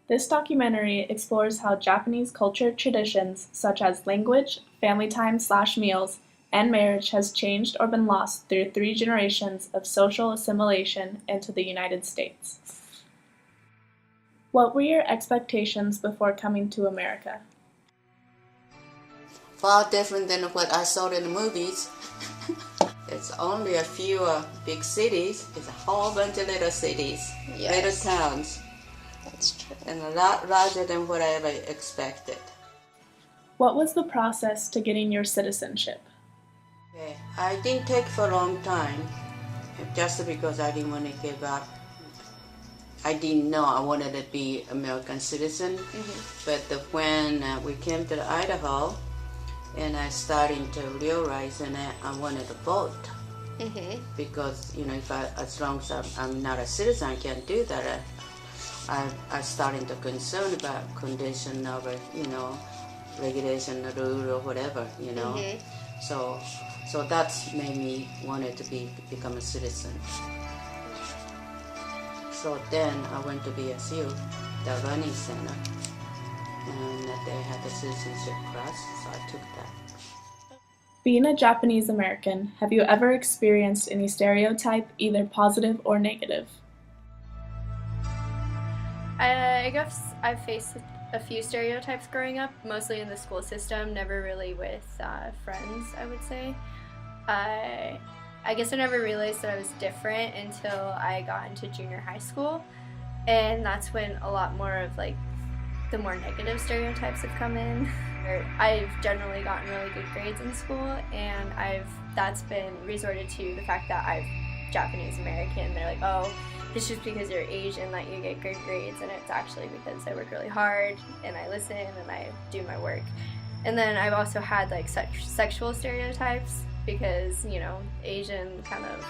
This documentary explores how Japanese culture traditions such as language, family time/meals, and marriage has changed or been lost through three generations of social assimilation into the United States. What were your expectations before coming to America? Far different than what I saw in the movies. It's only a few big cities. It's a whole bunch of little cities, little towns, That's true. and a lot larger than what I ever expected. What was the process to getting your citizenship? Okay. I didn't take for a long time, just because I didn't want to give up. I didn't know I wanted to be American citizen, but when we came to Idaho, and I started to realize that I wanted to vote. Because if as long as I'm not a citizen, I can't do that. I started to concern about condition of regulation, rule, or whatever. So that's made me wanted to become a citizen. So then I went to BSU, the learning center, and they had the citizenship class, so I took that. Being a Japanese American, have you ever experienced any stereotype, either positive or negative? I guess I've faced a few stereotypes growing up, mostly in the school system, never really with friends, I would say. I guess I never realized that I was different until I got into junior high school, and that's when a lot more of the more negative stereotypes have come in. I've generally gotten really good grades in school, and that's been resorted to the fact that I'm Japanese American. They're like, oh, it's just because you're Asian that you get good grades, and it's actually because I work really hard and I listen and I do my work. And then I've also had sexual stereotypes because Asian kind of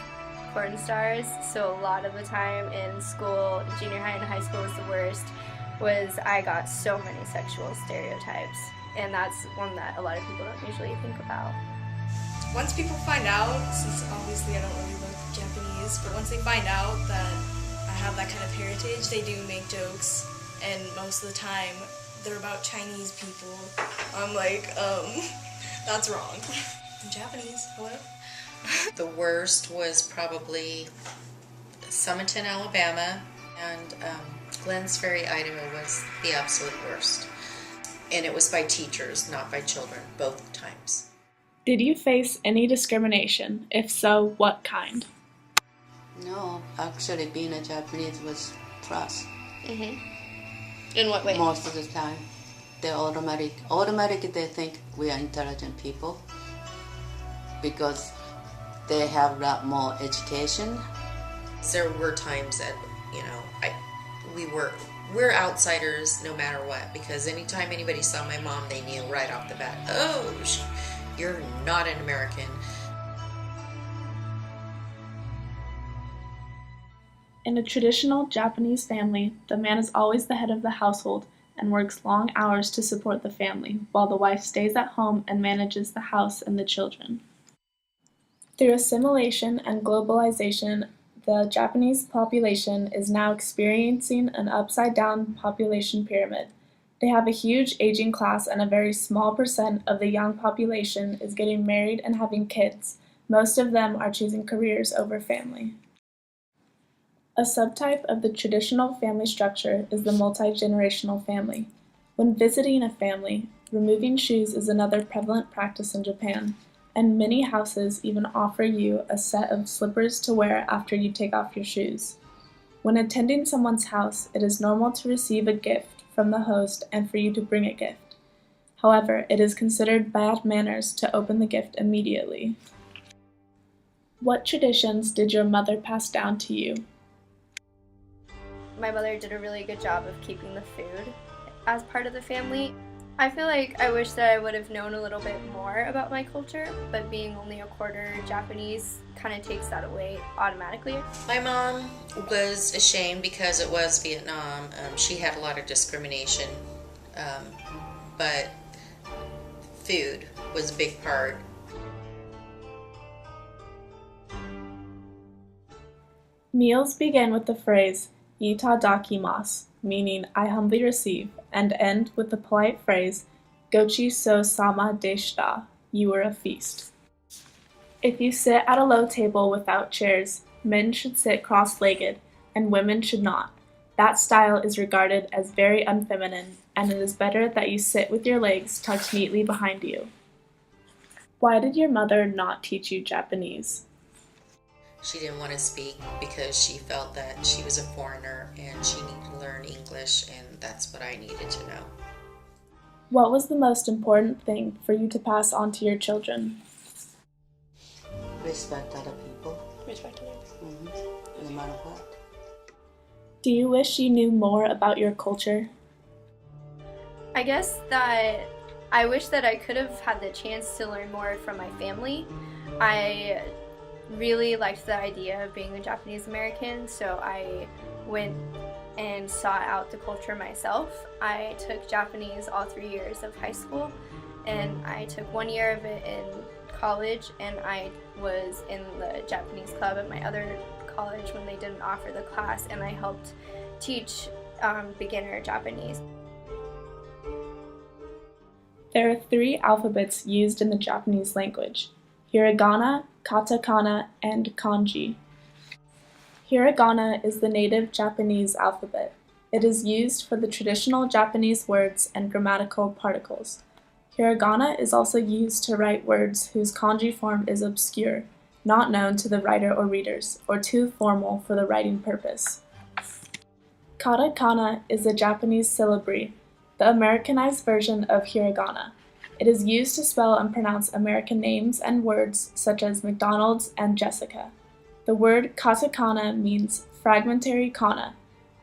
porn stars. So a lot of the time in school, junior high and high school was the worst. I got so many sexual stereotypes, and that's one that a lot of people don't usually think about. Once people find out, since obviously I don't really look Japanese, but once they find out that I have that kind of heritage, they do make jokes, and most of the time they're about Chinese people. I'm like, that's wrong. I'm Japanese, hello? The worst was probably Summerton, Alabama, and Glens Ferry, Idaho was the absolute worst. And it was by teachers, not by children, both times. Did you face any discrimination? If so, what kind? No, actually being a Japanese was plus. In what way? Most of the time. They automatically they think we are intelligent people because they have a lot more education. There were times that, we're outsiders no matter what, because anytime anybody saw my mom, they knew right off the bat, oh, you're not an American. In a traditional Japanese family, the man is always the head of the household and works long hours to support the family, while the wife stays at home and manages the house and the children. Through assimilation and globalization, the Japanese population is now experiencing an upside-down population pyramid. They have a huge aging class, and a very small percent of the young population is getting married and having kids. Most of them are choosing careers over family. A subtype of the traditional family structure is the multi-generational family. When visiting a family, removing shoes is another prevalent practice in Japan, and many houses even offer you a set of slippers to wear after you take off your shoes. When attending someone's house, it is normal to receive a gift from the host and for you to bring a gift. However, it is considered bad manners to open the gift immediately. What traditions did your mother pass down to you? My mother did a really good job of keeping the food as part of the family. I feel like I wish that I would have known a little bit more about my culture, but being only a quarter Japanese kind of takes that away automatically. My mom was ashamed because it was Vietnam. She had a lot of discrimination, but food was a big part. Meals begin with the phrase "itadakimasu," meaning I humbly receive, and end with the polite phrase, Gochi so sama deshita, you were a feast. If you sit at a low table without chairs, men should sit cross-legged, and women should not. That style is regarded as very unfeminine, and it is better that you sit with your legs tucked neatly behind you. Why did your mother not teach you Japanese? She didn't want to speak because she felt that she was a foreigner and she needed to learn English, and that's what I needed to know. What was the most important thing for you to pass on to your children? Respect other people, Respect others. no matter what. Do you wish you knew more about your culture? I guess that I wish that I could have had the chance to learn more from my family. I really liked the idea of being a Japanese American, so I went and sought out the culture myself. I took Japanese all 3 years of high school, and I took 1 year of it in college, and I was in the Japanese club at my other college when they didn't offer the class, and I helped teach beginner Japanese. There are 3 alphabets used in the Japanese language: hiragana, katakana, and kanji. Hiragana is the native Japanese alphabet. It is used for the traditional Japanese words and grammatical particles. Hiragana is also used to write words whose kanji form is obscure, not known to the writer or readers, or too formal for the writing purpose. Katakana is a Japanese syllabary, the Americanized version of hiragana. It is used to spell and pronounce American names and words such as McDonald's and Jessica. The word katakana means fragmentary kana,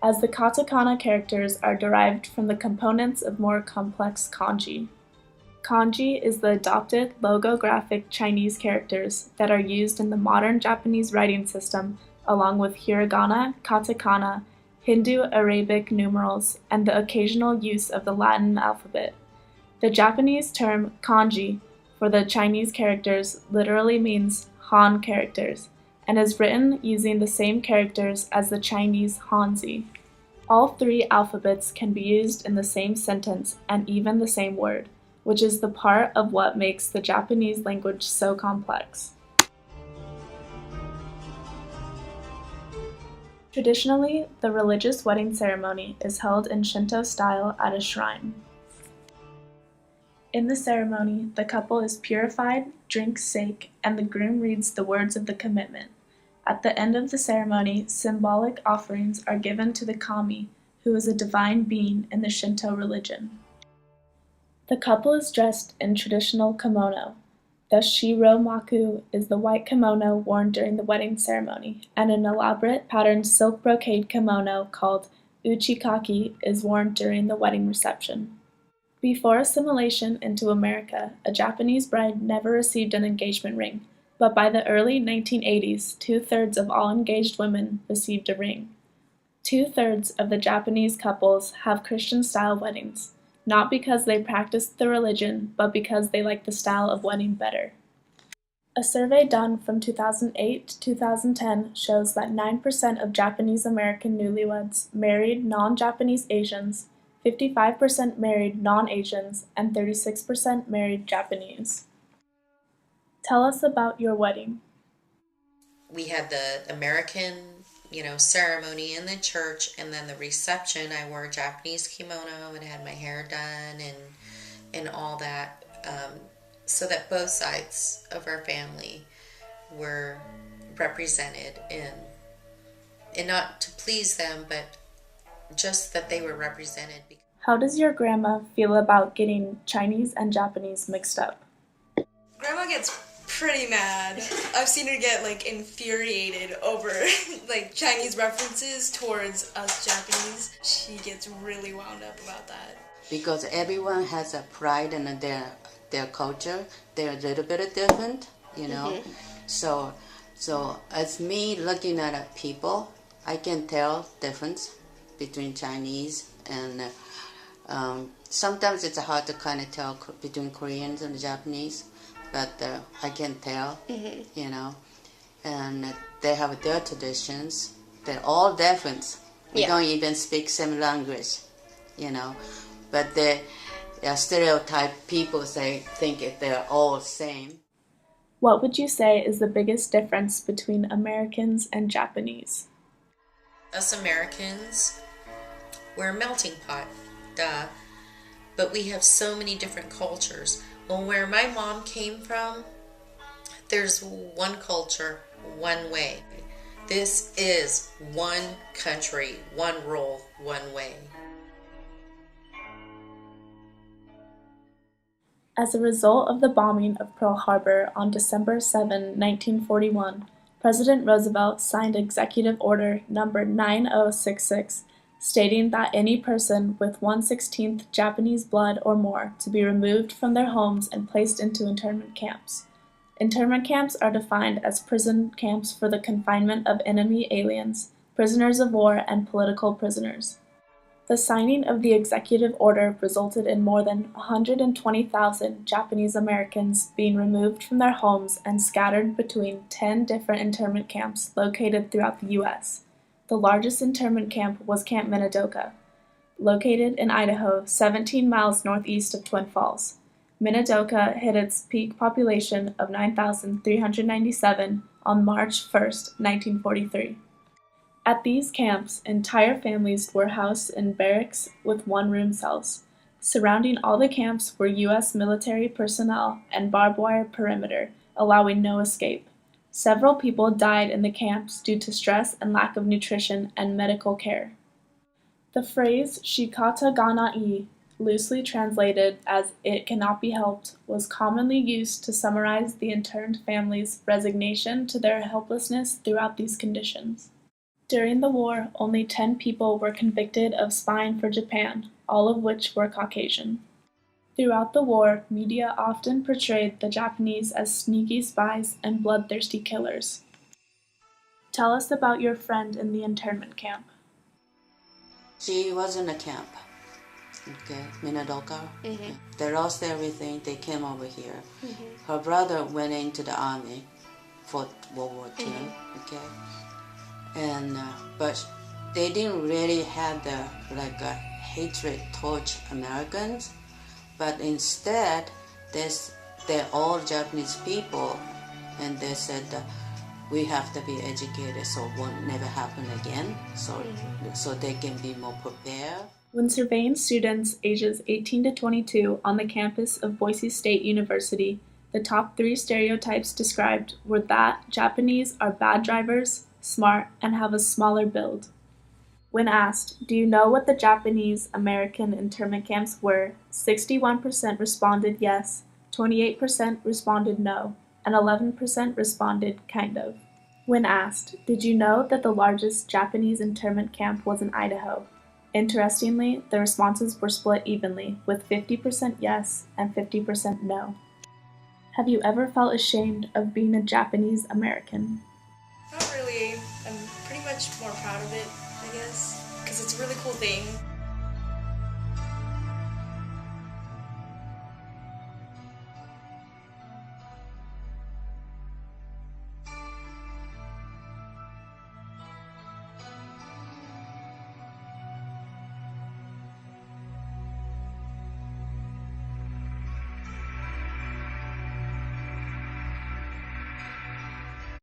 as the katakana characters are derived from the components of more complex kanji. Kanji is the adopted logographic Chinese characters that are used in the modern Japanese writing system, along with hiragana, katakana, Hindu-Arabic numerals, and the occasional use of the Latin alphabet. The Japanese term kanji for the Chinese characters literally means Han characters, and is written using the same characters as the Chinese Hanzi. All 3 alphabets can be used in the same sentence and even the same word, which is the part of what makes the Japanese language so complex. Traditionally, the religious wedding ceremony is held in Shinto style at a shrine. In the ceremony, the couple is purified, drinks sake, and the groom reads the words of the commitment. At the end of the ceremony, symbolic offerings are given to the kami, who is a divine being in the Shinto religion. The couple is dressed in traditional kimono. The shiro-maku is the white kimono worn during the wedding ceremony, and an elaborate patterned silk brocade kimono called uchikaki is worn during the wedding reception. Before assimilation into America, a Japanese bride never received an engagement ring, but by the early 1980s, 2/3 of all engaged women received a ring. 2/3 of the Japanese couples have Christian-style weddings, not because they practice the religion, but because they like the style of wedding better. A survey done from 2008 to 2010 shows that 9% of Japanese American newlyweds married non-Japanese Asians, 55% married non-Asians, and 36% married Japanese. Tell us about your wedding. We had the American, ceremony in the church, and then the reception. I wore a Japanese kimono and had my hair done and all that, so that both sides of our family were represented, and not to please them, but just that they were represented. How does your grandma feel about getting Chinese and Japanese mixed up? Grandma gets pretty mad. I've seen her get infuriated over Chinese references towards us Japanese. She gets really wound up about that. Because everyone has a pride in their culture. They're a little bit different, So as me looking at people, I can tell difference between Chinese and sometimes it's hard to kind of tell between Koreans and Japanese, but I can tell, and they have their traditions. They're all different, We Yeah. don't even speak same language, you know. But the stereotype people think they're all same. What would you say is the biggest difference between Americans and Japanese? Us Americans, we're a melting pot, duh. But we have so many different cultures. Well, where my mom came from, there's one culture, one way. This is one country, one rule, one way. As a result of the bombing of Pearl Harbor on December 7, 1941, President Roosevelt signed Executive Order Number 9066, stating that any person with 1/16 Japanese blood or more to be removed from their homes and placed into internment camps. Internment camps are defined as prison camps for the confinement of enemy aliens, prisoners of war, and political prisoners. The signing of the executive order resulted in more than 120,000 Japanese Americans being removed from their homes and scattered between 10 different internment camps located throughout the U.S. The largest internment camp was Camp Minidoka, located in Idaho, 17 miles northeast of Twin Falls. Minidoka hit its peak population of 9,397 on March 1, 1943. At these camps, entire families were housed in barracks with one-room cells. Surrounding all the camps were U.S. military personnel and barbed wire perimeter, allowing no escape. Several people died in the camps due to stress and lack of nutrition and medical care. The phrase "shikata ga nai," loosely translated as "it cannot be helped," was commonly used to summarize the interned families' resignation to their helplessness throughout these conditions. During the war, only 10 people were convicted of spying for Japan, all of which were Caucasian. Throughout the war, media often portrayed the Japanese as sneaky spies and bloodthirsty killers. Tell us about your friend in the internment camp. She was in a camp, okay, Minidoka. They lost everything, they came over here. Her brother went into the army, fought World War II, okay? And but they didn't really have the hatred towards Americans, but instead they're all Japanese people, and they said we have to be educated so it won't never happen again, so they can be more prepared. When surveying students ages 18 to 22 on the campus of Boise State University, the top 3 stereotypes described were that Japanese are bad drivers, smart, and have a smaller build. When asked, "Do you know what the Japanese American internment camps were?" 61% responded yes, 28% responded no, and 11% responded kind of. When asked, "Did you know that the largest Japanese internment camp was in Idaho?" Interestingly, the responses were split evenly, with 50% yes and 50% no. Have you ever felt ashamed of being a Japanese American? Not really. I'm pretty much more proud of it, I guess, because it's a really cool thing.